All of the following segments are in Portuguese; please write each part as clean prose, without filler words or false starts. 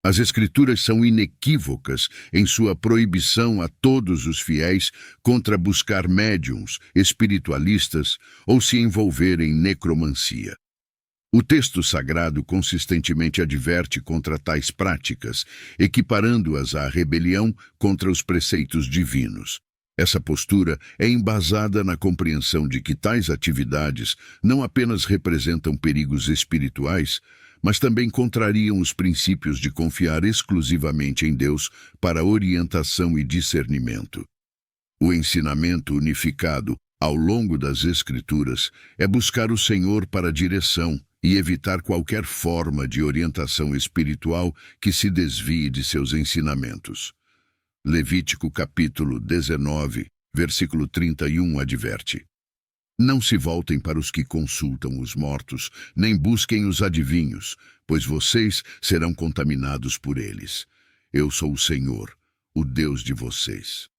As Escrituras são inequívocas em sua proibição a todos os fiéis contra buscar médiuns, espiritualistas ou se envolver em necromancia. O texto sagrado consistentemente adverte contra tais práticas, equiparando-as à rebelião contra os preceitos divinos. Essa postura é embasada na compreensão de que tais atividades não apenas representam perigos espirituais, mas também contrariam os princípios de confiar exclusivamente em Deus para orientação e discernimento. O ensinamento unificado ao longo das Escrituras é buscar o Senhor para direção e evitar qualquer forma de orientação espiritual que se desvie de seus ensinamentos. Levítico capítulo 19, versículo 31 adverte: Não se voltem para os que consultam os mortos, nem busquem os adivinhos, pois vocês serão contaminados por eles. Eu sou o Senhor, o Deus de vocês.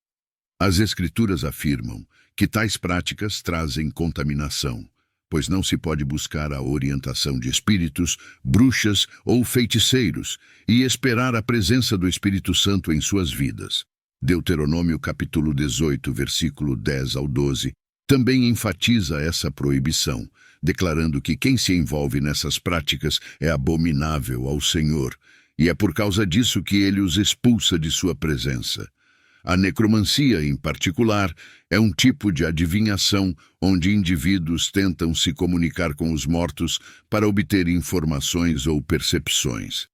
As Escrituras afirmam que tais práticas trazem contaminação, pois não se pode buscar a orientação de espíritos, bruxas ou feiticeiros e esperar a presença do Espírito Santo em suas vidas. Deuteronômio capítulo 18, versículo 10 ao 12, também enfatiza essa proibição, declarando que quem se envolve nessas práticas é abominável ao Senhor, e é por causa disso que ele os expulsa de sua presença. A necromancia, em particular, é um tipo de adivinhação onde indivíduos tentam se comunicar com os mortos para obter informações ou percepções.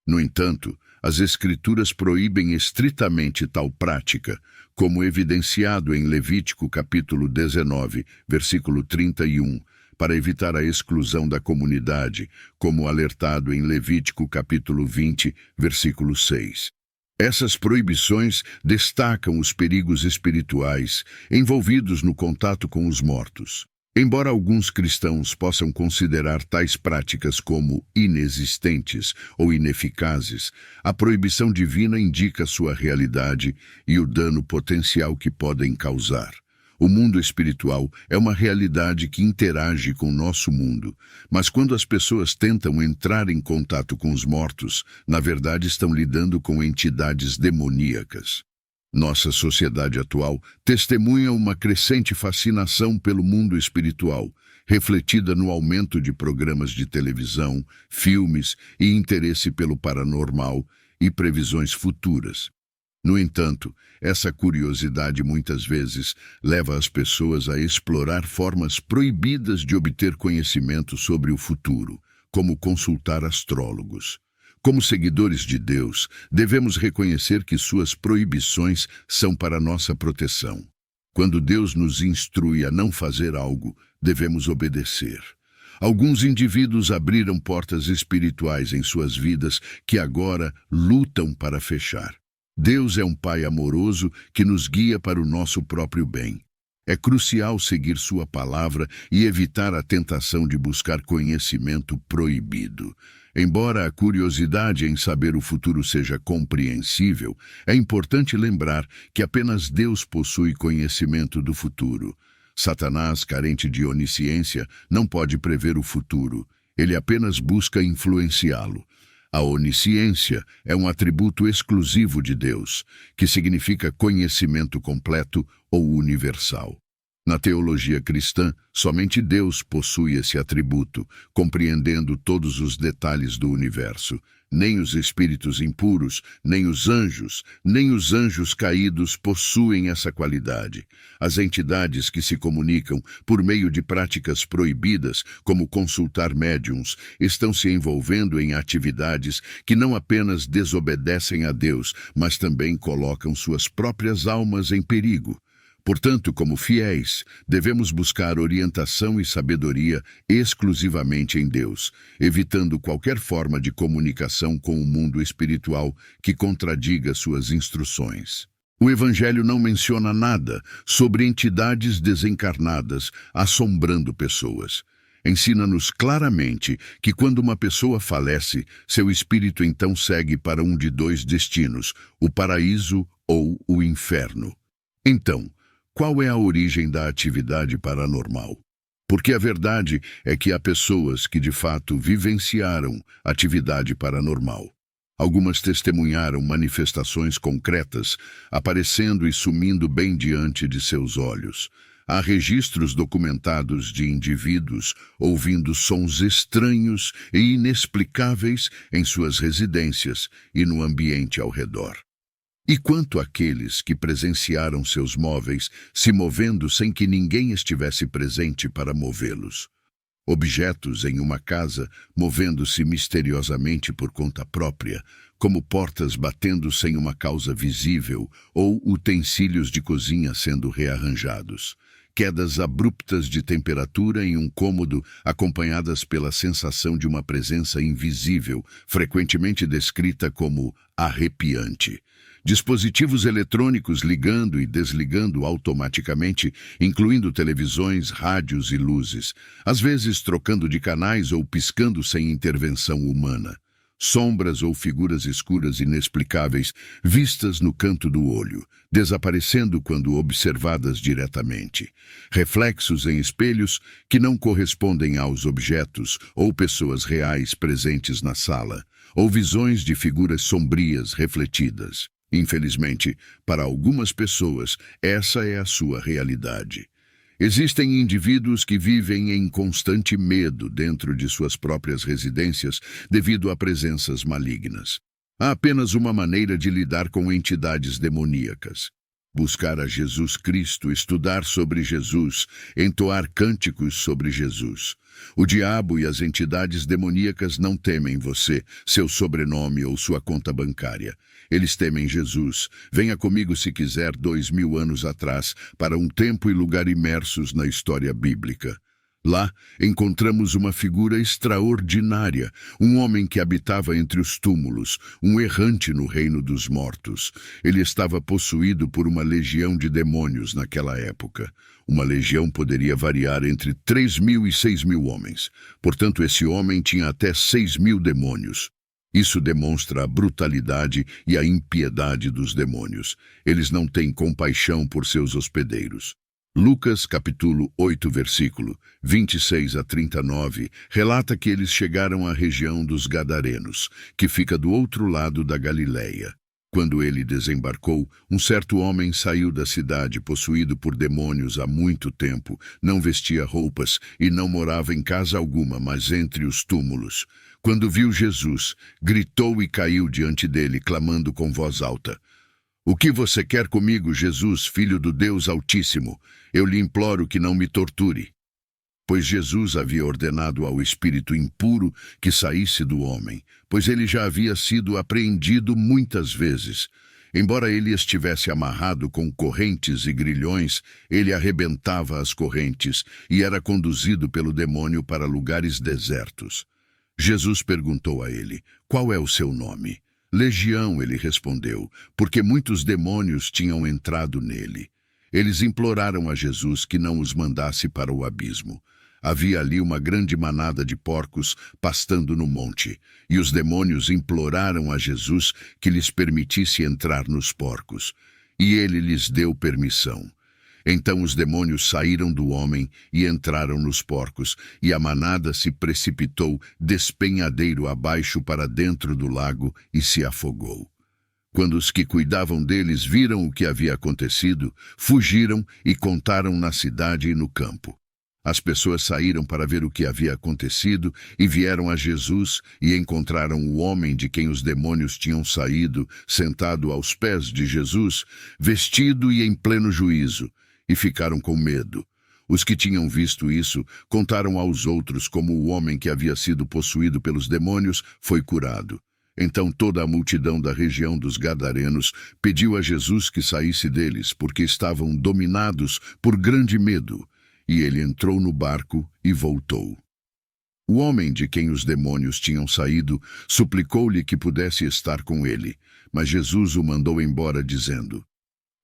No entanto, as Escrituras proíbem estritamente tal prática, como evidenciado em Levítico capítulo 19, versículo 31, para evitar a exclusão da comunidade, como alertado em Levítico capítulo 20, versículo 6. Essas proibições destacam os perigos espirituais envolvidos no contato com os mortos. Embora alguns cristãos possam considerar tais práticas como inexistentes ou ineficazes, a proibição divina indica sua realidade e o dano potencial que podem causar. O mundo espiritual é uma realidade que interage com o nosso mundo, mas quando as pessoas tentam entrar em contato com os mortos, na verdade estão lidando com entidades demoníacas. Nossa sociedade atual testemunha uma crescente fascinação pelo mundo espiritual, refletida no aumento de programas de televisão, filmes e interesse pelo paranormal e previsões futuras. No entanto, essa curiosidade muitas vezes leva as pessoas a explorar formas proibidas de obter conhecimento sobre o futuro, como consultar astrólogos. Como seguidores de Deus, devemos reconhecer que suas proibições são para nossa proteção. Quando Deus nos instrui a não fazer algo, devemos obedecer. Alguns indivíduos abriram portas espirituais em suas vidas que agora lutam para fechar. Deus é um Pai amoroso que nos guia para o nosso próprio bem. É crucial seguir sua palavra e evitar a tentação de buscar conhecimento proibido. Embora a curiosidade em saber o futuro seja compreensível, é importante lembrar que apenas Deus possui conhecimento do futuro. Satanás, carente de onisciência, não pode prever o futuro. Ele apenas busca influenciá-lo. A onisciência é um atributo exclusivo de Deus, que significa conhecimento completo ou universal. Na teologia cristã, somente Deus possui esse atributo, compreendendo todos os detalhes do universo. Nem os espíritos impuros, nem os anjos caídos possuem essa qualidade. As entidades que se comunicam por meio de práticas proibidas, como consultar médiuns, estão se envolvendo em atividades que não apenas desobedecem a Deus, mas também colocam suas próprias almas em perigo. Portanto, como fiéis, devemos buscar orientação e sabedoria exclusivamente em Deus, evitando qualquer forma de comunicação com o mundo espiritual que contradiga suas instruções. O Evangelho não menciona nada sobre entidades desencarnadas assombrando pessoas. Ensina-nos claramente que quando uma pessoa falece, seu espírito então segue para um de dois destinos, o paraíso ou o inferno. Então, qual é a origem da atividade paranormal? Porque a verdade é que há pessoas que de fato vivenciaram atividade paranormal. Algumas testemunharam manifestações concretas, aparecendo e sumindo bem diante de seus olhos. Há registros documentados de indivíduos ouvindo sons estranhos e inexplicáveis em suas residências e no ambiente ao redor. E quanto àqueles que presenciaram seus móveis se movendo sem que ninguém estivesse presente para movê-los? Objetos em uma casa movendo-se misteriosamente por conta própria, como portas batendo sem uma causa visível ou utensílios de cozinha sendo rearranjados. Quedas abruptas de temperatura em um cômodo acompanhadas pela sensação de uma presença invisível, frequentemente descrita como arrepiante. Dispositivos eletrônicos ligando e desligando automaticamente, incluindo televisões, rádios e luzes, às vezes trocando de canais ou piscando sem intervenção humana. Sombras ou figuras escuras inexplicáveis vistas no canto do olho, desaparecendo quando observadas diretamente. Reflexos em espelhos que não correspondem aos objetos ou pessoas reais presentes na sala, ou visões de figuras sombrias refletidas. Infelizmente, para algumas pessoas, essa é a sua realidade. Existem indivíduos que vivem em constante medo dentro de suas próprias residências devido a presenças malignas. Há apenas uma maneira de lidar com entidades demoníacas: buscar a Jesus Cristo, estudar sobre Jesus, entoar cânticos sobre Jesus. O diabo e as entidades demoníacas não temem você, seu sobrenome ou sua conta bancária. Eles temem Jesus. Venha comigo se quiser 2000 anos atrás, para um tempo e lugar imersos na história bíblica. Lá, encontramos uma figura extraordinária, um homem que habitava entre os túmulos, um errante no reino dos mortos. Ele estava possuído por uma legião de demônios naquela época. Uma legião poderia variar entre 3.000 e 6.000 homens. Portanto, esse homem tinha até 6.000 demônios. Isso demonstra a brutalidade e a impiedade dos demônios. Eles não têm compaixão por seus hospedeiros. Lucas, capítulo 8, versículo 26 a 39, relata que eles chegaram à região dos Gadarenos, que fica do outro lado da Galileia. Quando ele desembarcou, um certo homem saiu da cidade possuído por demônios há muito tempo, não vestia roupas e não morava em casa alguma, mas entre os túmulos. Quando viu Jesus, gritou e caiu diante dele, clamando com voz alta: "O que você quer comigo, Jesus, filho do Deus Altíssimo? Eu lhe imploro que não me torture." Pois Jesus havia ordenado ao espírito impuro que saísse do homem, pois ele já havia sido apreendido muitas vezes. Embora ele estivesse amarrado com correntes e grilhões, ele arrebentava as correntes e era conduzido pelo demônio para lugares desertos. Jesus perguntou a ele: "Qual é o seu nome?" "Legião", ele respondeu, porque muitos demônios tinham entrado nele. Eles imploraram a Jesus que não os mandasse para o abismo. Havia ali uma grande manada de porcos pastando no monte, e os demônios imploraram a Jesus que lhes permitisse entrar nos porcos. E ele lhes deu permissão. Então os demônios saíram do homem e entraram nos porcos, e a manada se precipitou despenhadeiro abaixo para dentro do lago e se afogou. Quando os que cuidavam deles viram o que havia acontecido, fugiram e contaram na cidade e no campo. As pessoas saíram para ver o que havia acontecido e vieram a Jesus e encontraram o homem de quem os demônios tinham saído, sentado aos pés de Jesus, vestido e em pleno juízo, e ficaram com medo. Os que tinham visto isso contaram aos outros como o homem que havia sido possuído pelos demônios foi curado. Então toda a multidão da região dos Gadarenos pediu a Jesus que saísse deles, porque estavam dominados por grande medo. E ele entrou no barco e voltou. O homem de quem os demônios tinham saído suplicou-lhe que pudesse estar com ele, mas Jesus o mandou embora, dizendo: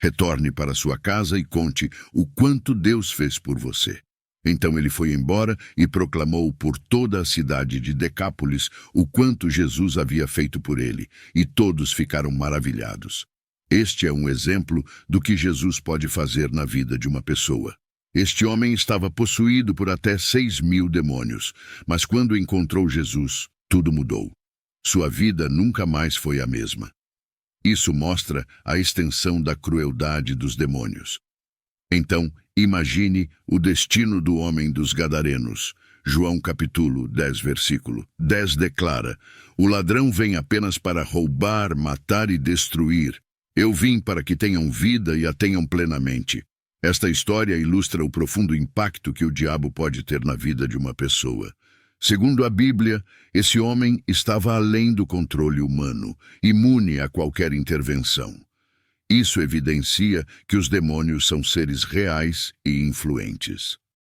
"Retorne para sua casa e conte o quanto Deus fez por você." Então ele foi embora e proclamou por toda a cidade de Decápolis o quanto Jesus havia feito por ele, e todos ficaram maravilhados. Este é um exemplo do que Jesus pode fazer na vida de uma pessoa. Este homem estava possuído por até 6.000 demônios, mas quando encontrou Jesus, tudo mudou. Sua vida nunca mais foi a mesma. Isso mostra a extensão da crueldade dos demônios. Então, imagine o destino do homem dos Gadarenos. João capítulo 10, versículo 10 declara: o ladrão vem apenas para roubar, matar e destruir. Eu vim para que tenham vida e a tenham plenamente. Esta história ilustra o profundo impacto que o diabo pode ter na vida de uma pessoa. Segundo a Bíblia, esse homem estava além do controle humano, imune a qualquer intervenção. Isso evidencia que os demônios são seres reais e influentes.